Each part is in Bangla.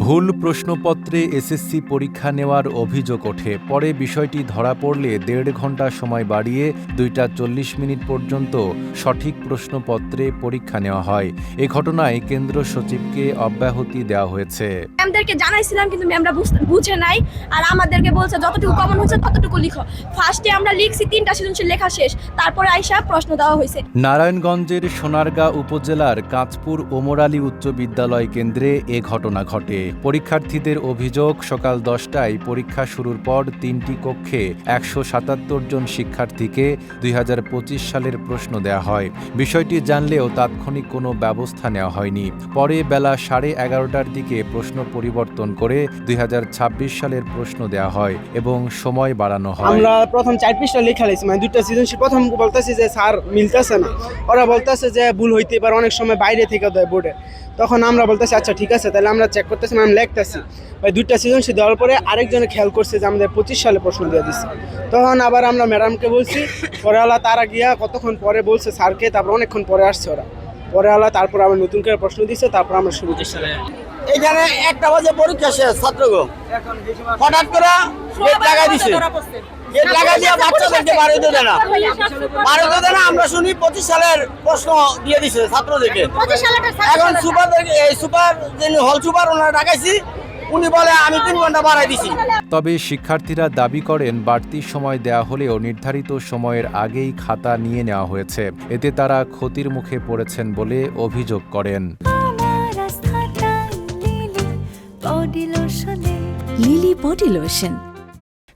ভুল প্রশ্নপত্রে এসএসসি পরীক্ষা নেওয়ার অভিযোগ ওঠে। পরে বিষয়টি ধরা পড়লে ১.৫ ঘণ্টা সময় বাড়িয়ে ২টা ৪০ মিনিট পর্যন্ত সঠিক প্রশ্নপত্রে পরীক্ষা নেওয়া হয়। এ ঘটনায় কেন্দ্র সচিবকে অব্যাহতি দেওয়া হয়েছে। ম্যামদেরকে জানাইছিলাম কিন্তু ম্যামরা বুঝে নাই, আর আমাদেরকে বলছে যতটুকু কমন হয়েছে ততটুকু লিখো। ফার্স্টে আমরা লিখছি ৩টা সৃজনশীল লেখা শেষ, তারপরে আইসা প্রশ্ন দেওয়া হয়েছে। নারায়ণগঞ্জের সোনারগাঁ উপজেলার কাঁচপুর ওমর আলী উচ্চ বিদ্যালয় কেন্দ্রে এ ঘটনা ঘটে। পরীক্ষার্থীদের অভিযোগ, সকাল ১০টায় পরীক্ষা শুরুর পর ৩টি কক্ষে ১৭৭ জন শিক্ষার্থীকে ২০২৫ সালের প্রশ্ন দেওয়া হয়। বিষয়টি জানলেও তাৎক্ষণিক কোনো ব্যবস্থা নেওয়া হয়নি। পরে বেলা 11:30টার দিকে প্রশ্ন পরিবর্তন করে ২০২৬ সালের প্রশ্ন দেওয়া হয় এবং সময় বাড়ানো হয়। আমরা প্রথম 4 পৃষ্ঠা লেখা লাইছি, মানে 2টা সৃজনশীল। প্রথম বলতেছি যে স্যার মিলতেছে না, ওরা বলতেছে যে ভুল হইতে পারে, অনেক সময় বাইরে থেকে দেয় বোর্ডে। তখন আমরা বলতেছি আচ্ছা ঠিক আছে, তাহলে আমরা চেক করতেছি, আমি লিখতেছি। ভাই 2টা সৃজনশীল দেওয়ার পরে আরেকজনে খেয়াল করছে যে আমাদের 25 সালে প্রশ্ন দিয়ে দিচ্ছে। তখন আবার আমরা ম্যাডামকে বলছি, পরে আলা তারা গিয়া কতক্ষণ পরে বলছে স্যারকে, তারপর অনেকক্ষণ পরে আসছে ওরা। পরে আলা তারপর আবার নতুন করে প্রশ্ন দিচ্ছে, তারপর আমরা শুরু করছি। এখানে 1টা বাজে পরীক্ষা শেষ, ছাত্রগো হঠাৎ করে গেট লাগাই দিছে। গেট লাগাই দিয়ে বাচ্চাদেরকে বাড়িতে দেয় না, আমরা শুনি 25 সালের প্রশ্ন দিয়ে দিছে ছাত্রদেরকে। এখন সুপার যিনি হল সুপার ওনারা ডাকাইছি, উনি বলে আমি 3 ঘন্টা বাড়াই দিছি। তবে শিক্ষার্থীরা দাবি করেন বাড়তি সময় দেওয়া হলেও নির্ধারিত সময়ের আগেই খাতা নিয়ে নেওয়া হয়েছে। এতে তারা ক্ষতির মুখে পড়েছেন বলে অভিযোগ করেন। Lily body lotion.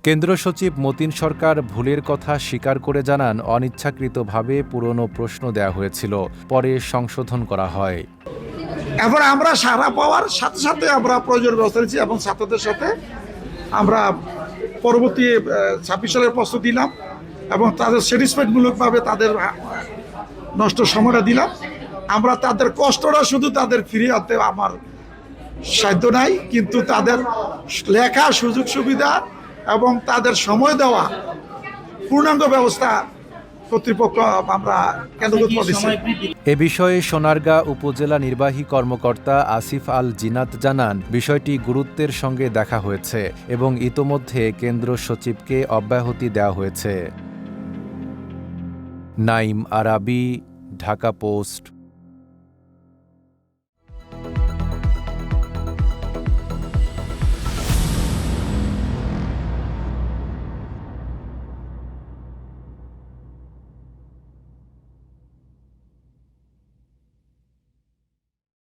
কেন্দ্র সচিব মতিন সরকার ভুলের কথা স্বীকার করে জানান, অনিচ্ছাকৃতভাবে পুরনো প্রশ্ন দেওয়া হয়েছিল, পরে সংশোধন করা হয়। এখন আমরা সাড়া পাওয়ার সাথে সাথে আমরা প্রয়োজনীয় ব্যবস্থা নিচ্ছি এবং ছাত্রদের সাথে আমরা পরবর্তী 26 সালের প্রশ্ন দিলাম এবং তাদের স্যাটিসফাইডমূলকভাবে তাদের নষ্ট সময়টা দিলাম। আমরা তাদের কষ্টটা শুধু তাদের ফিরিয়ে আনতে আমার সাধ্য নাই, কিন্তু তাদের লেখা সুযোগ সুবিধা এবং তাদের সময় দেওয়া পূর্ণাঙ্গ ব্যবস্থা কর্তৃপক্ষ আমরা কেন্দ্রগত দিচ্ছি। এ বিষয়ে সোনারগাঁ উপজেলা নির্বাহী কর্মকর্তা আসিফ আল জিনাত জানান, বিষয়টি গুরুত্বের সঙ্গে দেখা হয়েছে এবং ইতোমধ্যে কেন্দ্র সচিবকে অব্যাহতি দেওয়া হয়েছে। নাইম আরাবী, ঢাকা পোস্ট।